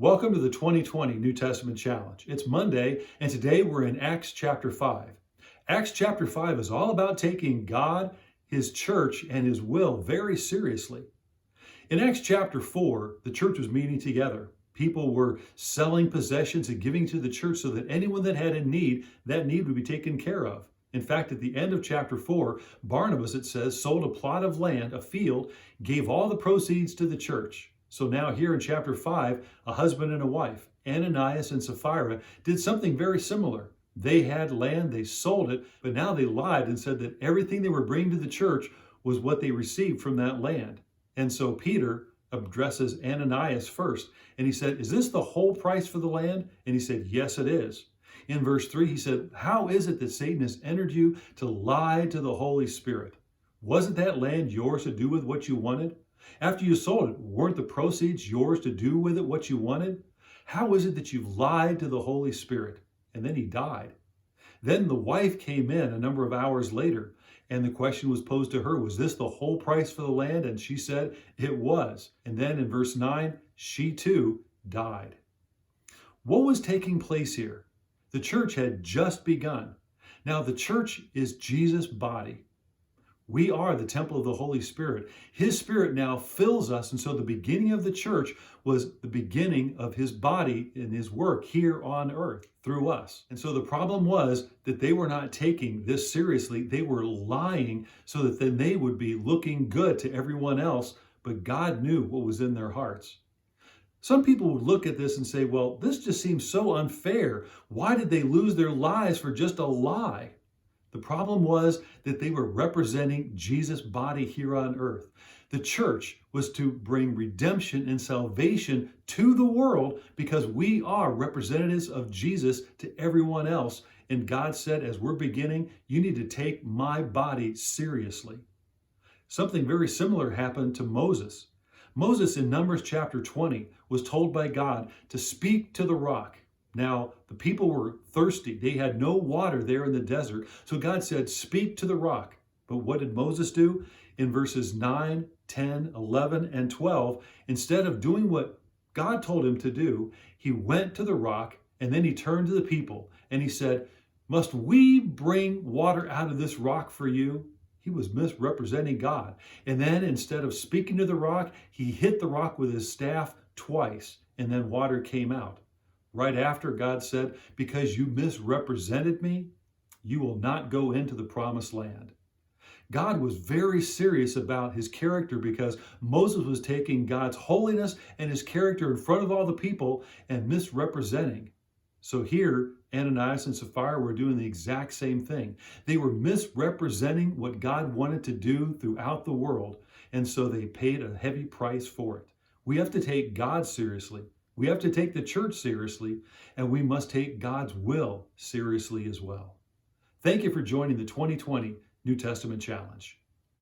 Welcome to the 2020 New Testament Challenge. It's Monday, and today we're in Acts chapter 5. Acts chapter 5 is all about taking God, His church, and His will very seriously. In Acts chapter 4, the church was meeting together. People were selling possessions and giving to the church so that anyone that had a need, that need would be taken care of. In fact, at the end of chapter 4, Barnabas, it says, sold a plot of land, a field, gave all the proceeds to the church. So now here in chapter 5, a husband and a wife, Ananias and Sapphira, did something very similar. They had land, they sold it, but now they lied and said that everything they were bringing to the church was what they received from that land. And so Peter addresses Ananias first, and he said, "Is this the whole price for the land?" And he said, "Yes, it is." In verse 3, he said, "How is it that Satan has entered you to lie to the Holy Spirit? Wasn't that land yours to do with what you wanted? After you sold it, weren't the proceeds yours to do with it what you wanted? How is it that you've lied to the Holy Spirit?" And then he died. Then the wife came in a number of hours later, and the question was posed to her, was this the whole price for the land? And she said it was. And then in verse 9, she too died. What was taking place here? The church had just begun. Now the church is Jesus' body. We are the temple of the Holy Spirit. His Spirit now fills us, and so the beginning of the church was the beginning of His body and His work here on earth through us. And so the problem was that they were not taking this seriously. They were lying so that then they would be looking good to everyone else, but God knew what was in their hearts. Some people would look at this and say, well, this just seems so unfair. Why did they lose their lives for just a lie? The problem was that they were representing Jesus' body here on earth. The church was to bring redemption and salvation to the world because we are representatives of Jesus to everyone else. And God said, as we're beginning, you need to take my body seriously. Something very similar happened to Moses. Moses in Numbers chapter 20 was told by God to speak to the rock. Now, the people were thirsty. They had no water there in the desert. So God said, speak to the rock. But what did Moses do? In verses 9, 10, 11, and 12, instead of doing what God told him to do, he went to the rock and then he turned to the people and he said, must we bring water out of this rock for you? He was misrepresenting God. And then instead of speaking to the rock, he hit the rock with his staff twice and then water came out. Right after, God said, because you misrepresented me, you will not go into the promised land. God was very serious about his character because Moses was taking God's holiness and his character in front of all the people and misrepresenting. So here, Ananias and Sapphira were doing the exact same thing. They were misrepresenting what God wanted to do throughout the world, and so they paid a heavy price for it. We have to take God seriously. We have to take the church seriously, and we must take God's will seriously as well. Thank you for joining the 2020 New Testament Challenge.